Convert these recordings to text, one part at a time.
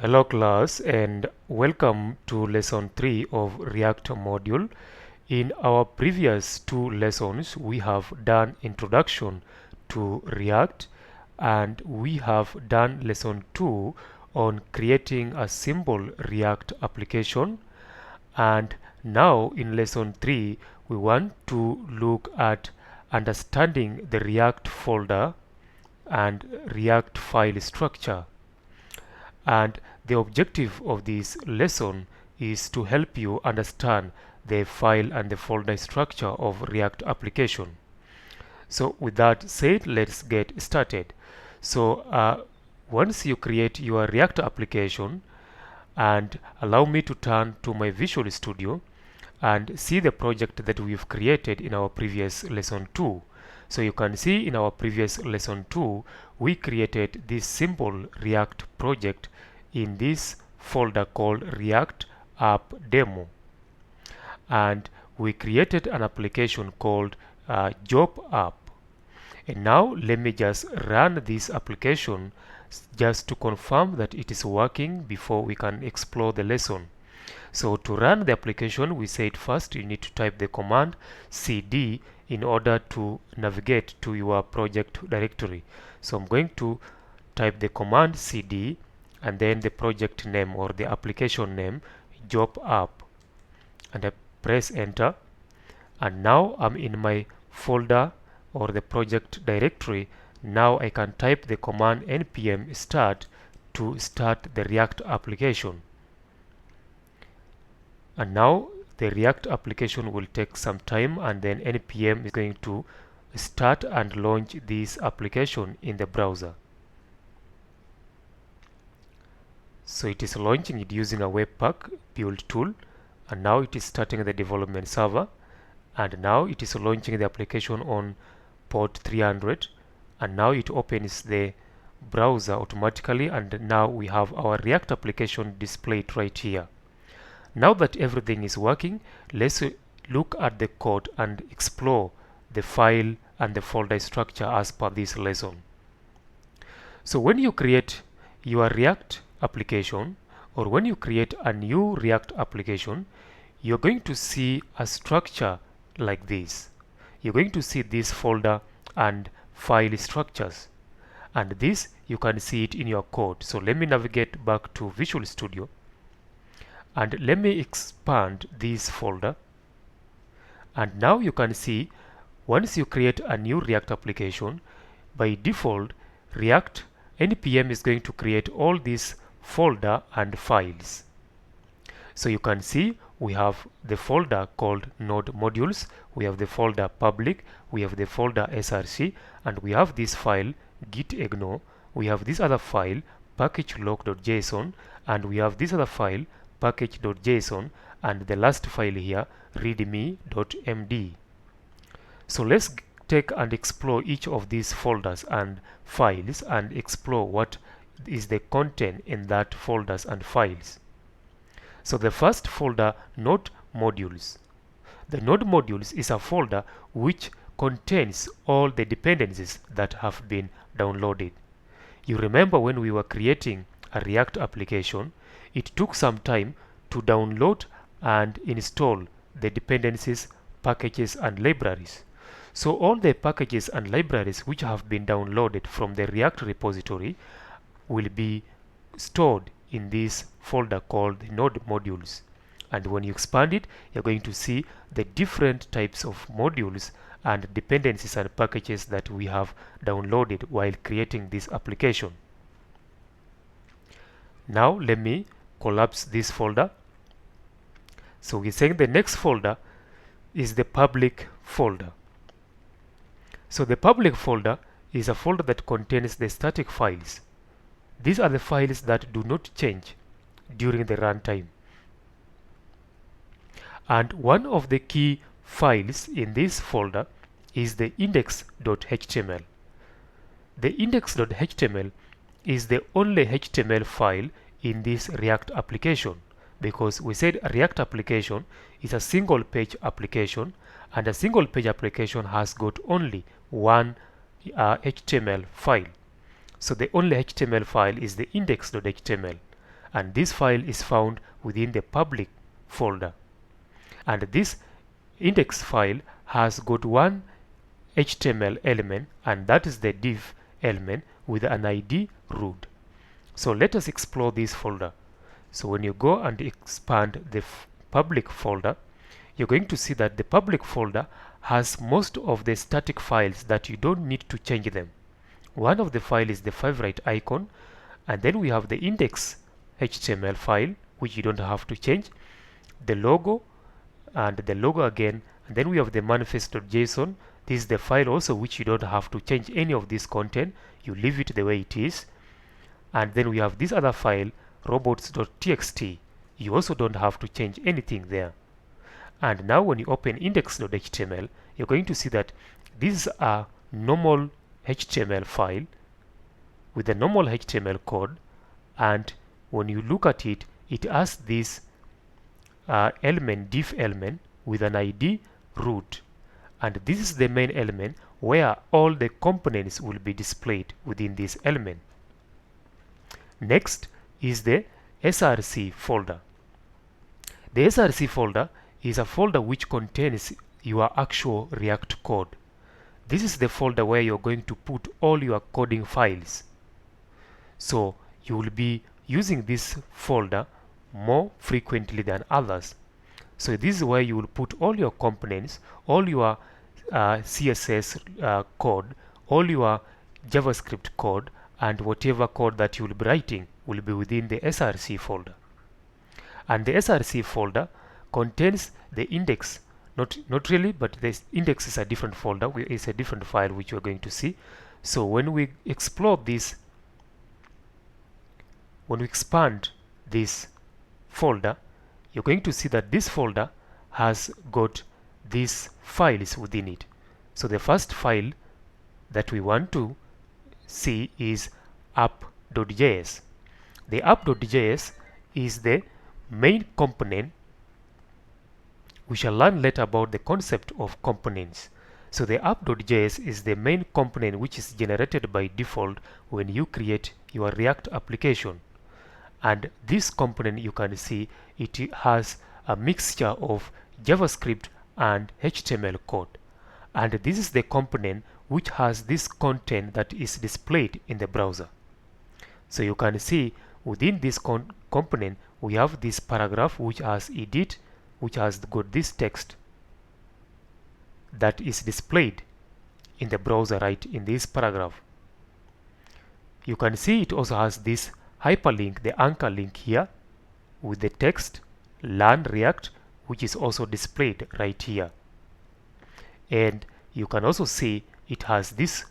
Hello class and welcome to lesson 3 of React module. In our previous two lessons we have done introduction to React and we have done lesson 2 on creating a simple React application, and now in lesson 3 we want to look at understanding the React folder and React file structure. And the objective of this lesson is to help you understand the file and the folder structure of React application. So with that said, let's get started. So once you create your React application, and allow me to turn to my Visual Studio and see the project that we've created in our previous lesson 2. So you can see in our previous lesson 2 we created this simple React project in this folder called React App Demo, and we created an application called Job App. And now let me just run this application just to confirm that it is working before we can explore the lesson. So to run the application, we said first you need to type the command cd in order to navigate to your project directory. So I'm going to type the command cd and then the project name or the application name, Job App, and I press enter, and now I'm in my folder or the project directory. Now I can type the command npm start to start the React application. And now the React application will take some time, and then npm is going to start and launch this application in the browser. So it is launching it using a Webpack build tool, and now it is starting the development server, and now it is launching the application on port 300, and now it opens the browser automatically, and now we have our React application displayed right here. Now that everything is working, let's look at the code and explore the file and the folder structure as per this lesson. So when you create your React application, or when you create a new React application, you're going to see a structure like this. You're going to see this folder and file structures, and this you can see it in your code. So let me navigate back to Visual Studio and let me expand this folder, and now you can see once you create a new React application, by default React npm is going to create all these folder and files. So you can see we have the folder called node modules, we have the folder public, we have the folder src, and we have this file gitignore, we have this other file package.log.json, and we have this other file package.json, and the last file here readme.md. So let's take and explore each of these folders and files and explore what is the content in that folders and files. So the first folder, node modules. The node modules is a folder which contains all the dependencies that have been downloaded. You remember when we were creating a React application, it took some time to download and install the dependencies, packages and libraries. So all the packages and libraries which have been downloaded from the React repository will be stored in this folder called the node modules. And when you expand it, you're going to see the different types of modules and dependencies and packages that we have downloaded while creating this application. Now let me collapse this folder. So we're saying the next folder is the public folder. So the public folder is a folder that contains the static files. These are the files that do not change during the runtime. And one of the key files in this folder is the index.html. The index.html is the only HTML file in this React application, because we said a React application is a single page application, and a single page application has got only one HTML file. So the only HTML file is the index.html, and this file is found within the public folder. And this index file has got one HTML element, and that is the div element with an ID root. So let us explore this folder. So when you go and expand the public folder, you're going to see that the public folder has most of the static files that you don't need to change them. One of the files is the favorite icon, and then we have the index HTML file, which you don't have to change, the logo, and the logo again, and then we have the manifest.json. This is the file also which you don't have to change any of this content, you leave it the way it is. And then we have this other file, robots.txt. You also don't have to change anything there. And now when you open index.html, you're going to see that this is a normal HTML file with a normal HTML code, and when you look at it, it has this element, div element with an ID root, and this is the main element where all the components will be displayed within this element. Next is the src folder. The src folder is a folder which contains your actual React code. This is the folder where you're going to put all your coding files. So you will be using this folder more frequently than others. So this is where you will put all your components, all your CSS code, all your JavaScript code, and whatever code that you will be writing will be within the src folder. And the src folder contains the index, not really, but the index is a different folder, it's a different file which we're going to see. So when we explore this, when we expand this folder, you're going to see that this folder has got these files within it. So the first file that we want to see is app.js. The app.js is the main component. We shall learn later about the concept of components. So the app.js is the main component which is generated by default when you create your React application. And this component, you can see it has a mixture of JavaScript and HTML code. And this is the component which has this content that is displayed in the browser. So you can see within this component we have this paragraph which has edit, which has got this text that is displayed in the browser right in this paragraph. You can see it also has this hyperlink, the anchor link here with the text learn React, which is also displayed right here. And you can also see it has this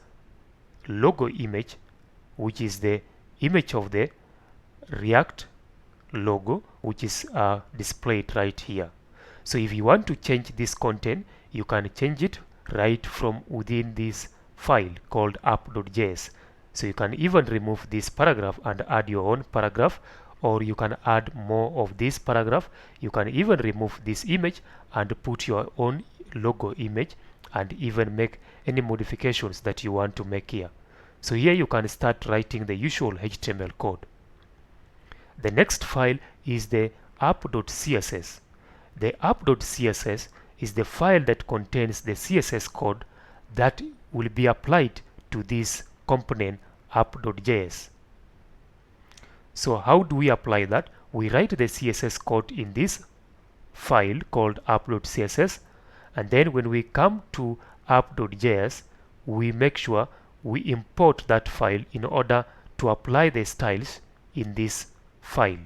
logo image, which is the image of the React logo, which is displayed right here. So if you want to change this content, you can change it right from within this file called app.js. So you can even remove this paragraph and add your own paragraph, or you can add more of this paragraph. You can even remove this image and put your own logo image, and even make any modifications that you want to make here. So here you can start writing the usual HTML code. The next file is the app.css. The app.css is the file that contains the CSS code that will be applied to this component app.js. So how do we apply that? We write the CSS code in this file called app.css, and then when we come to app.js, we make sure we import that file in order to apply the styles in this file.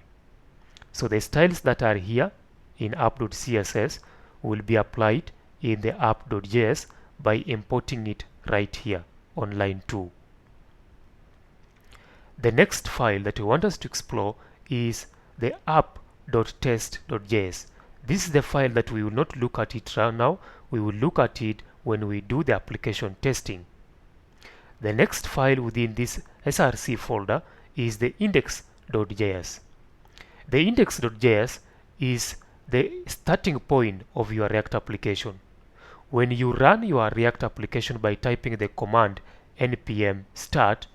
So the styles that are here in app.css will be applied in the app.js by importing it right here on line 2. The next file that we want us to explore is the app.test.js. This is the file that we will not look at it right now. We will look at it when we do the application testing. The next file within this src folder is the index.js. The index.js is the starting point of your React application. When you run your React application by typing the command npm start,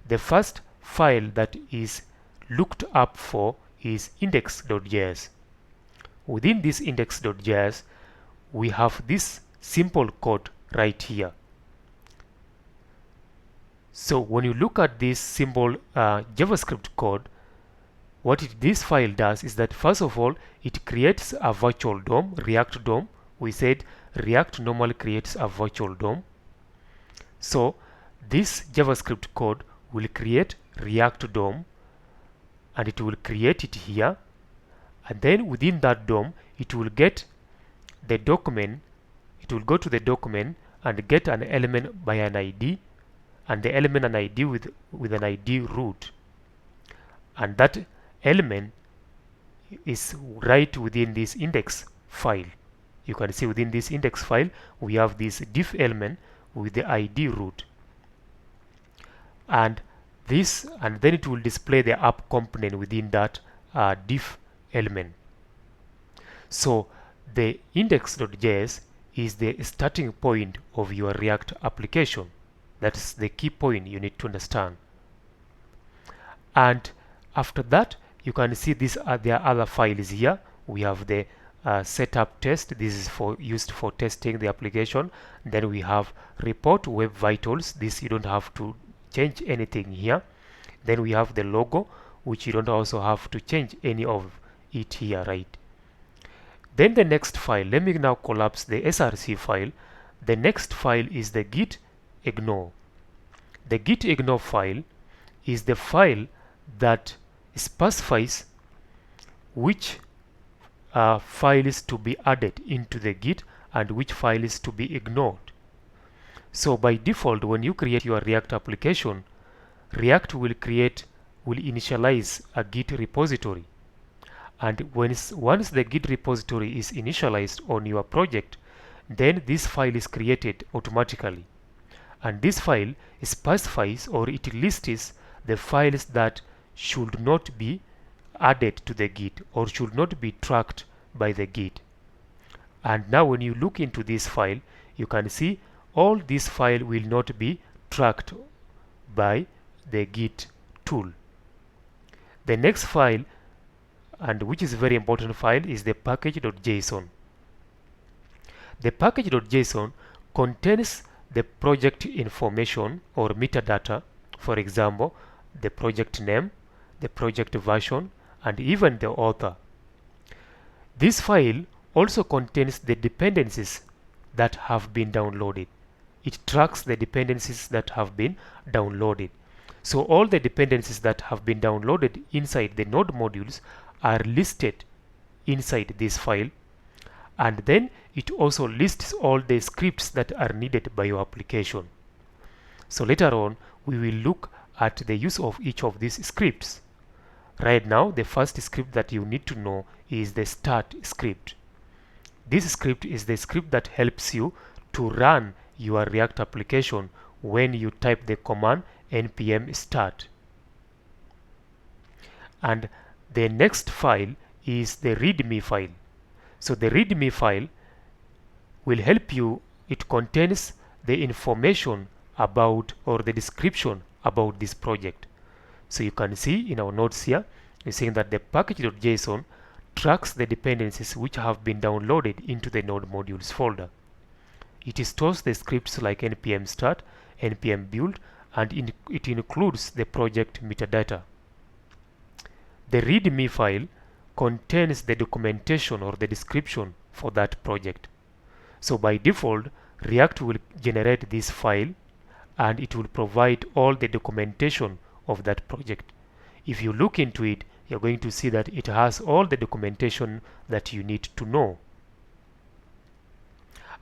the first file that is looked up for is index.js. Within this index.js, we have this simple code right here. So when you look at this simple JavaScript code, what this file does is that first of all, it creates a virtual DOM, React DOM. We said React normally creates a virtual DOM. So this JavaScript code will create React DOM, and it will create it here. And then within that DOM, it will get the document. It will go to the document and get an element by an ID, and the element and ID with an ID root. And that element is right within this index file. You can see within this index file we have this diff element with the ID root, and then it will display the app component within that diff element. So the index.js is the starting point of your React application. That's the key point you need to understand. And after that, you can see there are other files here. We have the setup test. This is used for testing the application. Then we have report web vitals. This you don't have to change anything here. Then we have the logo, which you don't also have to change any of it here, right? Then the next file, let me now collapse the src file. The next file is the git ignore. The git ignore file is the file that specifies which file is to be added into the Git and which file is to be ignored. So by default, when you create your React application, React will initialize a Git repository. And once the Git repository is initialized on your project, then this file is created automatically. And this file specifies, or it lists the files that should not be added to the Git or should not be tracked by the Git. And now when you look into this file, you can see all this file will not be tracked by the Git tool. The next file, and which is a very important file, is the package.json. The package.json contains the project information or metadata, for example, the project name, the project version, and even the author. This file also contains the dependencies that have been downloaded. It tracks the dependencies that have been downloaded. So all the dependencies that have been downloaded inside the node modules are listed inside this file, and then it also lists all the scripts that are needed by your application. So later on we will look at the use of each of these scripts. Right now, the first script that you need to know is the start script. This script is the script that helps you to run your React application when you type the command npm start. And the next file is the readme file. So the readme file will help you. It contains the information about, or the description about, this project. So you can see in our notes here, we're saying that the package.json tracks the dependencies which have been downloaded into the node modules folder. It stores the scripts like npm start, npm build, and it includes the project metadata. The readme file contains the documentation or the description for that project. So by default, React will generate this file and it will provide all the documentation of that project. If you look into it, you're going to see that it has all the documentation that you need to know.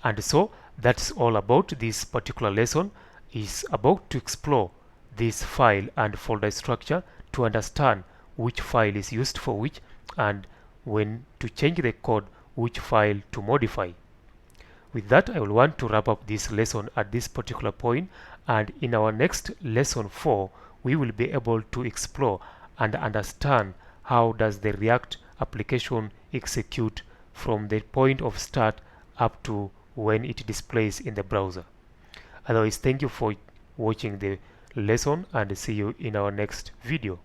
And so that's all about this particular lesson. Is about to explore this file and folder structure to understand which file is used for which, and when to change the code, which file to modify. With that, I will want to wrap up this lesson at this particular point, and in our next lesson 4 we will be able to explore and understand how does the React application execute from the point of start up to when it displays in the browser. Otherwise, thank you for watching the lesson and see you in our next video.